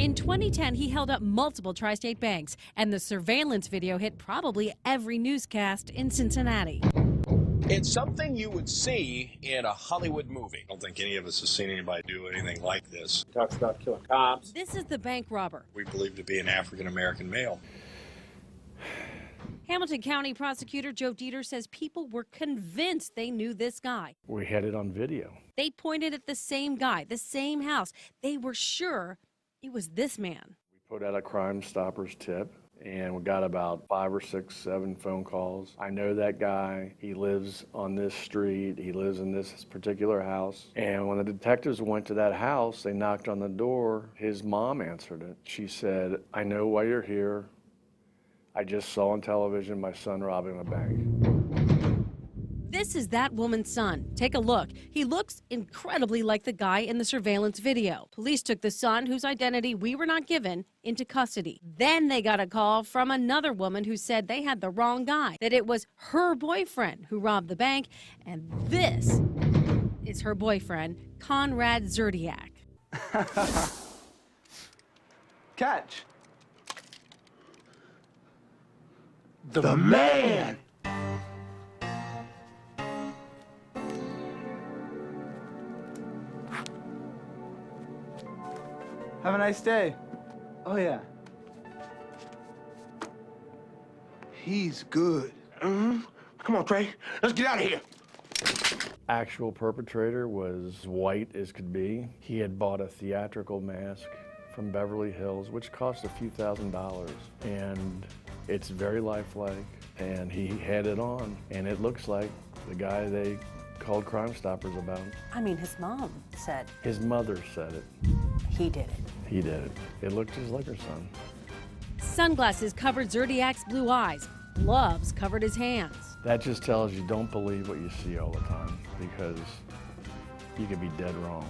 In 2010, he held up multiple tri-state banks, and the surveillance video hit probably every newscast in Cincinnati. It's something you would see in a Hollywood movie. I don't think any of us has seen anybody do anything like this. Talks about killing cops. This is the bank robber. We believe to be an African-American male. Hamilton County Prosecutor Joe Dieter says people were convinced they knew this guy. We had it on video. They pointed at the same guy, the same house. They were sure it was this man. We put out a Crime Stoppers tip, and we got about 5 or 6, 7 phone calls. I know that guy. He lives on this street. He lives in this particular house. And when the detectives went to that house, they knocked on the door. His mom answered it. She said, "I know why you're here. I just saw on television my son robbing a bank." This is that woman's son. Take a look. He looks incredibly like the guy in the surveillance video. Police took the son, whose identity we were not given, into custody. Then they got a call from another woman who said they had the wrong guy, that it was her boyfriend who robbed the bank, and this is her boyfriend, Conrad Zerdiak. Catch. The man! Have a nice day. Oh, yeah. He's good. Come on, Trey. Let's get out of here. Actual perpetrator was white as could be. He had bought a theatrical mask from Beverly Hills, which cost a few $1,000s. And it's very lifelike, and he had it on, and it looks like the guy they called Crime Stoppers about. I mean, his mom said. His mother said it. He did it. He did it. It looked just like her son. Sunglasses covered Zerdiak's blue eyes. Gloves covered his hands. That just tells you don't believe what you see all the time, because you could be dead wrong.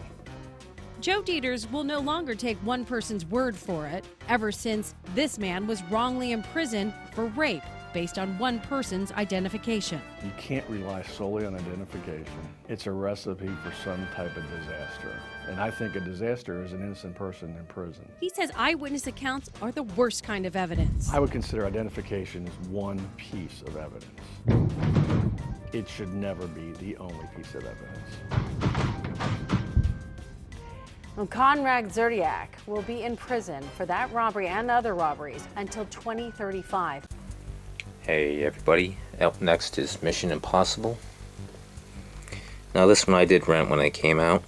Joe Dieters will no longer take one person's word for it, ever since this man was wrongly imprisoned for rape based on one person's identification. You can't rely solely on identification. It's a recipe for some type of disaster. And I think a disaster is an innocent person in prison. He says eyewitness accounts are the worst kind of evidence. I would consider identification as one piece of evidence. It should never be the only piece of evidence. Well, Conrad Zerdiak will be in prison for that robbery and other robberies until 2035. Hey everybody, up next is Mission Impossible. Now this one I did rent when it came out.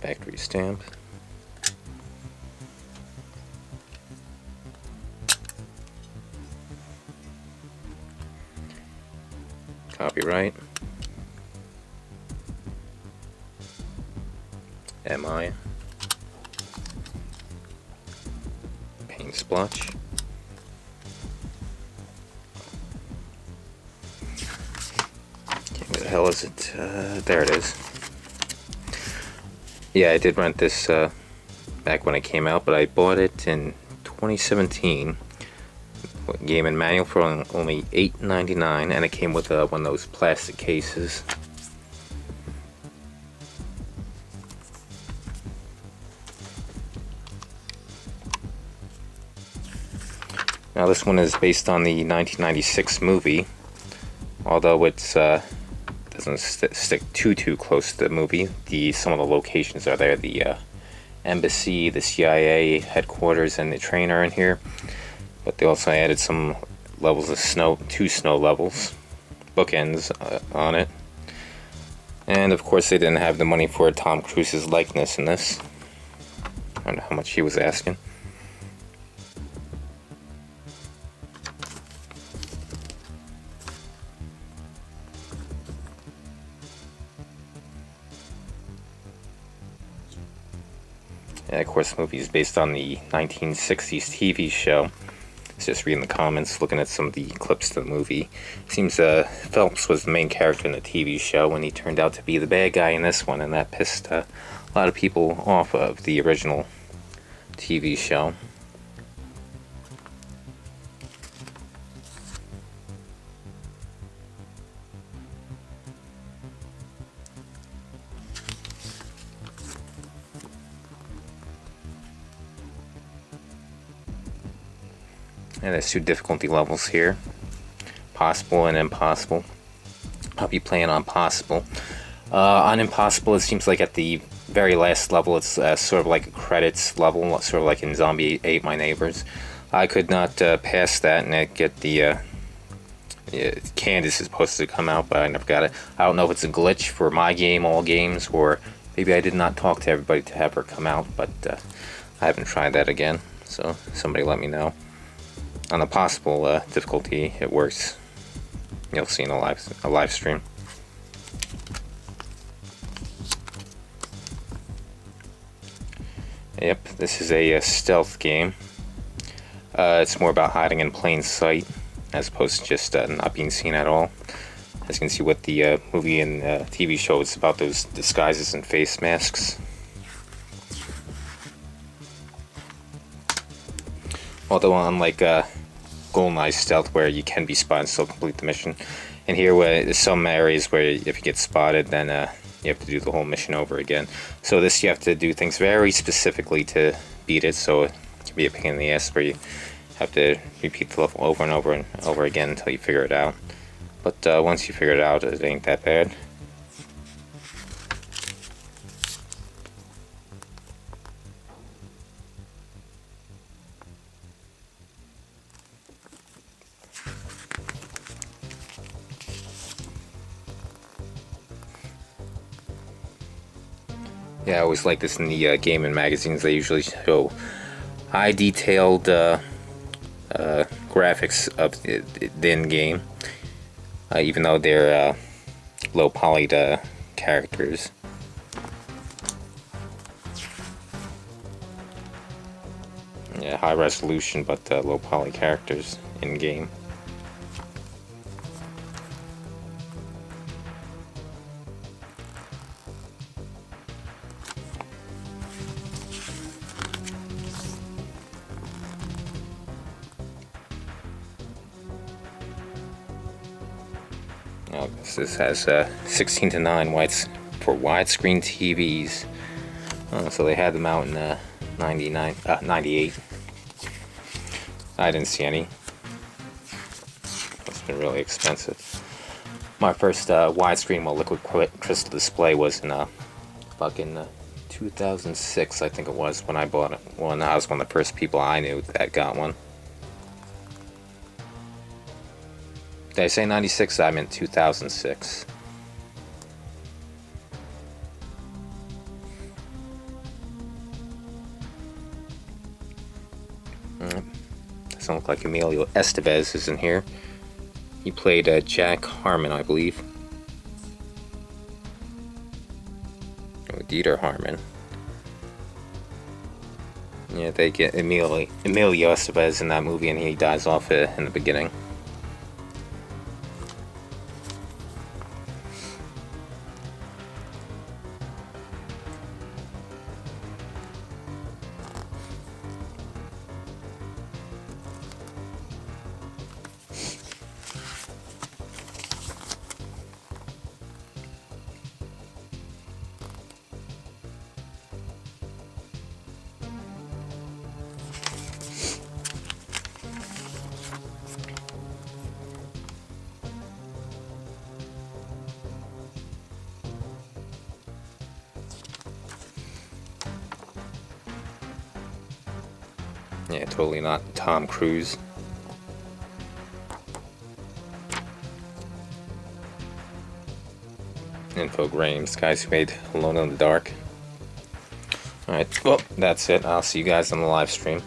Factory stamp. Copyright. MI. Paint splotch. Okay, where the hell is it? There it is. Yeah, I did rent this back when it came out, but I bought it in 2017. Game and manual for only $8.99, and it came with one of those plastic cases. Now this one is based on the 1996 movie, although it's doesn't stick too close to the movie. Some of the locations are there: the embassy, the CIA headquarters, and the train are in here. But they also added some levels of snow, 2 snow levels, bookends on it. And of course they didn't have the money for Tom Cruise's likeness in this. I don't know how much he was asking. And of course the movie is based on the 1960s TV show. Just reading the comments, looking at some of the clips to the movie. Seems Phelps was the main character in the TV show, and he turned out to be the bad guy in this one, and that pissed a lot of people off of the original TV show. And there's 2 difficulty levels here. Possible and impossible. I'll be playing on possible. On impossible, it seems like at the very last level, it's sort of like a credits level, sort of like in Zombie Ate My Neighbors. I could not pass that and get the Candace is supposed to come out, but I never got it. I don't know if it's a glitch for my game, all games, or maybe I did not talk to everybody to have her come out, but I haven't tried that again, so somebody let me know. On the possible difficulty, it works. You'll see in a live stream. Yep, this is a stealth game. It's more about hiding in plain sight as opposed to just not being seen at all. As you can see, what the movie and TV show is about, those disguises and face masks. Although unlike Goldeney stealth, where you can be spotted and still complete the mission, and here there's some areas where if you get spotted, then you have to do the whole mission over again. So this, you have to do things very specifically to beat it, so it can be a pain in the ass where you have to repeat the level over and over and over again until you figure it out. But once you figure it out, it ain't that bad. Yeah, I always like this in the game and magazines. They usually show high detailed graphics of the in-game, even though they're low polyed characters. Yeah, high resolution but low poly characters in-game. This has 16:9 for widescreen TVs. So they had them out in 98. I didn't see any. It's been really expensive. My first widescreen liquid crystal display was in fucking 2006, I think it was, when I bought it. When I was one of the first people I knew that got one. Did I say 96? I meant 2006. Doesn't look like Emilio Estevez is in here. He played Jack Harmon, I believe. Oh, Dieter Harmon. Yeah, they get Emilio Estevez in that movie, and he dies off in the beginning. Yeah, totally not Tom Cruise. Infogrames, guys who made Alone in the Dark. Alright, well, that's it. I'll see you guys on the live stream.